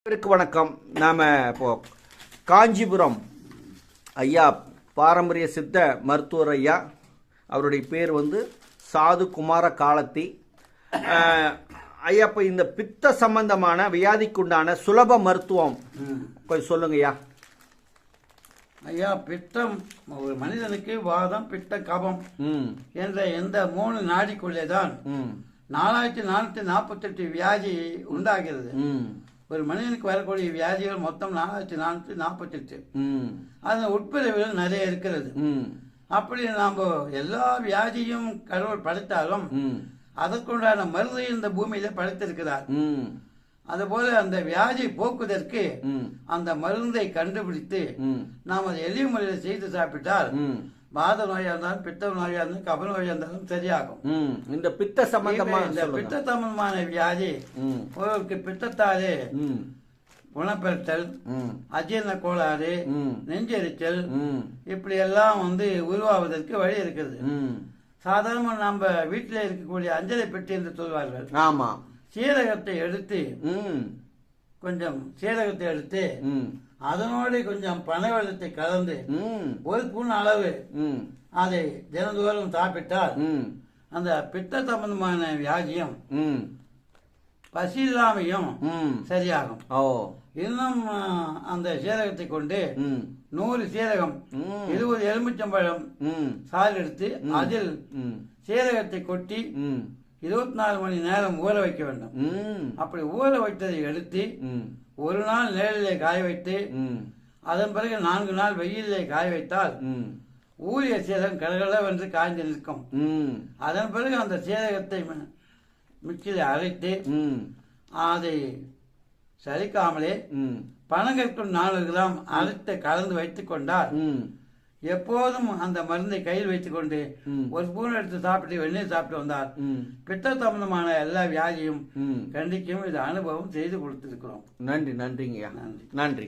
வணக்கம். நாம் இப்போ காஞ்சிபுரம் ஐயா பாரம்பரிய சித்த மருத்துவர் ஐயா, அவருடைய பேர் சாது குமார காலத்தி ஐயா. இப்போ இந்த பித்த சம்பந்தமான வியாதிக்குண்டான சுலப மருத்துவம் கொஞ்சம் சொல்லுங்க ஐயா. ஐயா, பித்தம் ஒரு மனிதனுக்கு வாதம், பித்த, கபம் என்ற எந்த 3 நாடிக்குள்ளே தான் 4448 வியாதி உண்டாகிறது. ஒரு மனிதனுக்கு வரக்கூடிய வியாதிகள் மொத்தம் 4448. அதன் உட்பிரிவுகள் நிறைய இருக்கிறது. அப்படி நாம் எல்லா வியாதியும் கடவுள் படைத்தாலும் அதற்குண்டான மருந்து இந்த பூமியில படைத்திருக்கிறார். அதுபோல அந்த வியாதி போக்குவதற்கு அந்த மருந்தை கண்டுபிடித்து நாம் அதை எளிய முறையில் செய்து சாப்பிட்டால் வாத நோயா இருந்தாலும், பித்த நோயா இருந்தாலும், கப நோயா இருந்தாலும் சரியாகும். இந்த பித்த சம்பந்தமான வியாதி ஒருவருக்கு பித்தத்தாலே குணப்பெறுத்தல், அஜீரண கோளாறு, நெஞ்செரிச்சல் இப்படி எல்லாம் உருவாவதற்கு வழி இருக்குது. சாதாரண நம்ம வீட்டில இருக்கக்கூடிய அஞ்சலை பெட்டி என்று சொல்வார்கள். ஆமா. சீரகத்தை எடுத்து கொஞ்சம் சீரகத்தை எடுத்து அதனோடு கொஞ்சம் பனைவெள்ளத்தை கலந்து 1 ஸ்பூன் அளவு அதை தினந்தோறும் சாப்பிட்டால் அந்த பித்த சம்பந்தமான வியாதியும் பசி இல்லாமையும் சரியாகும். இன்னும் அந்த சீரகத்தை கொண்டு 100 சீரகம் 20 எலுமிச்சம்பழம் சாறு எடுத்து அதில் சீரகத்தை கொட்டி 24 மணி நேரம் ஊற வைக்க வேண்டும். அப்படி ஊற வைத்ததை எடுத்து ஒரு நாள் நிழலிலே காய வைத்து அதன் பிறகு 4 நாள் வெயிலே காய வைத்தால் ஊறிய சீரகம் கடகடவென்று காய்ந்து நிற்கும். அதன் பிறகு அந்த சீரகத்தை மிக்சியில் அரைத்து அதை சரிக்காமலே பனங்கற்கண்டு 400 கிராம் அரைத்து கலந்து வைத்துக் கொண்டால் எப்போதும் அந்த மருந்தை கையில் வைத்துக் கொண்டு 1 ஸ்பூன் எடுத்து சாப்பிட்டு வெந்நீர் சாப்பிட்டு வந்தால் பித்த சம்பந்தமான எல்லா வியாதியும் கண்டிக்கும். இது அனுபவம் செய்து கொடுத்திருக்கிறோம். நன்றிங்கய்யா. நன்றி.